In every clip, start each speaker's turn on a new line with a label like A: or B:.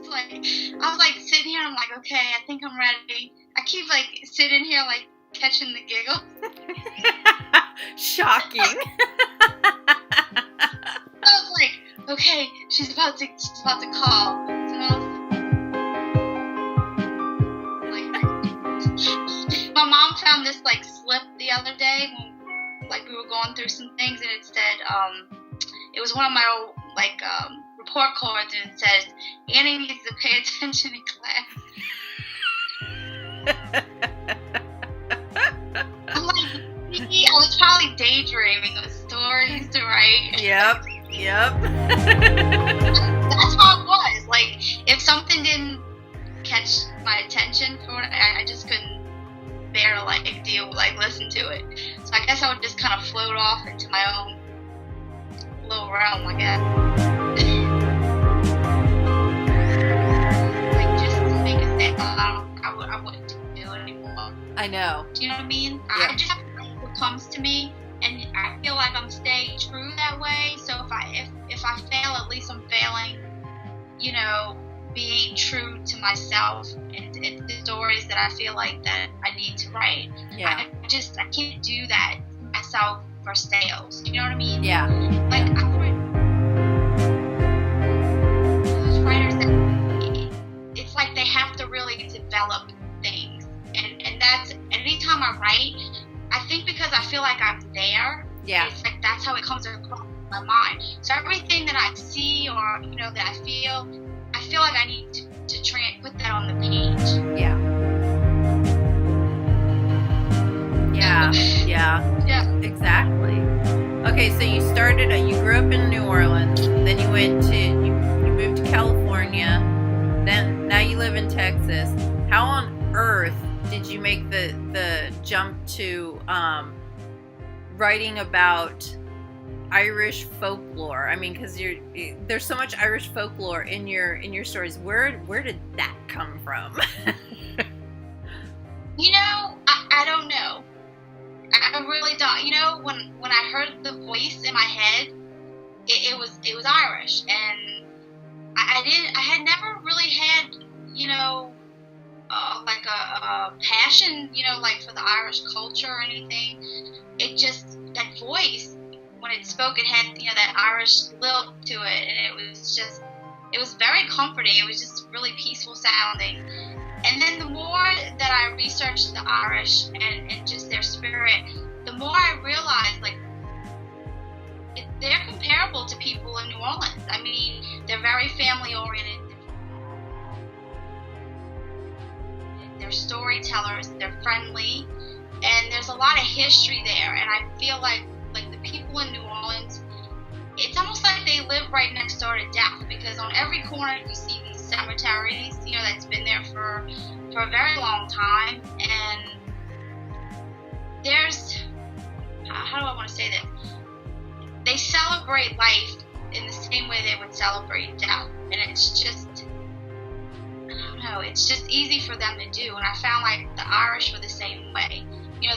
A: was like sitting here. I'm like, okay, I think I'm ready. I keep like sitting here, like catching the giggle.
B: Shocking.
A: I was like, okay, she's about to call. So I was like, my mom found this like slip the other day when like we were going through some things, and it said it was one of my old like report cards, and it says Annie needs to pay attention in class. I'm like, I was probably daydreaming of stories to write.
B: Yep.
A: That's how it was. Like, if something didn't catch my attention for it, I just couldn't bear to listen to it. So I guess I would just kind of float off into my own little realm, I guess. Like, just to make a thing, I wouldn't do it anymore.
B: I know.
A: Do you know what I mean?
B: Yeah.
A: I just have to write what comes to me, and I feel like I'm staying true that way. So if I fail, at least I'm failing, being true to myself and the stories that I feel like that I need to write.
B: Yeah.
A: I can't do that myself for sales. You know what I mean?
B: Yeah.
A: Like, I write those writers that it's like they have to really develop things, and that's anytime I write, I think because I feel like I'm there.
B: Yeah.
A: It's like that's how it comes across my mind. So everything that I see or that I feel like I need to put that on the page.
B: Yeah. Yeah. Exactly. Okay, so you grew up in New Orleans, then you moved to California, then now you live in Texas. How on earth did you make the jump to writing about Irish folklore? I mean, because there's so much Irish folklore in your stories. Where did that come from?
A: I don't know. I really don't. When I heard the voice in my head, it was Irish, and I had never really had like a passion like for the Irish culture or anything. It just, that voice, when it spoke, it had that Irish lilt to it, and it was very comforting. It was just really peaceful sounding. And then the more that I researched the Irish and just their spirit, the more I realized they're comparable to people in New Orleans. I mean, they're very family oriented. They're storytellers. They're friendly, and there's a lot of history there. And I feel like the people in New Orleans, it's almost like they live right next door to death, because on every corner you see these cemeteries, that's been there for a very long time. And there's, how do I want to say this? They celebrate life in the same way they would celebrate death, and it's just, I don't know, it's just easy for them to do. And I found like the Irish were the same way.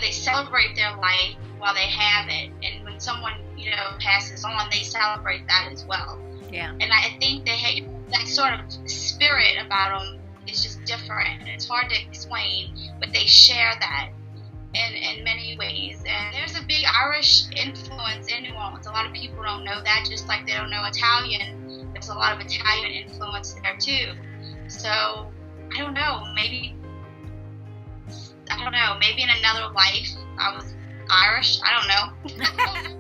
A: They celebrate their life while they have it, and when someone passes on, they celebrate that as well.
B: Yeah.
A: And I think they have that sort of spirit about them. Is just different, and it's hard to explain, but they share that in many ways. And there's a big Irish influence in New Orleans. A lot of people don't know that, just like they don't know Italian. There's a lot of Italian influence there too. So I don't know, maybe in another life I was Irish. I don't know.